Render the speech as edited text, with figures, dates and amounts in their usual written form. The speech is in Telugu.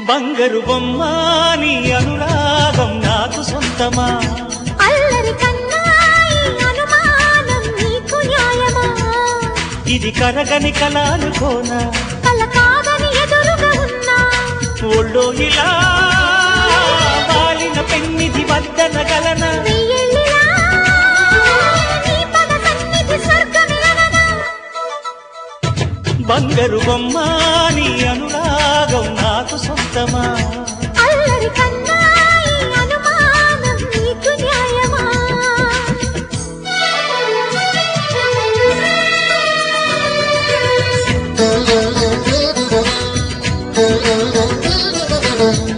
బంగారు బొమ్మ నీ అనురాగం నాకు సొంతమా అల్లరి కన్నాయి అనుమానం నీకు న్యాయమా ఇది కరగని కలానుకోనా కల కాదని ఎదురుగా ఉన్నా ఒళ్ళో ఇలా వాలిన పెన్నిధి వద్దనగలనా వెయ్యేళ్ళిలా నీ పద సన్నిధి స్వర్గమిలగనా బంగారు బొమ్మ నీ అనురాగం నాకు సొంతమా అల్లరి కన్నాయి అనుమానం నీకు న్యాయమా Thank you.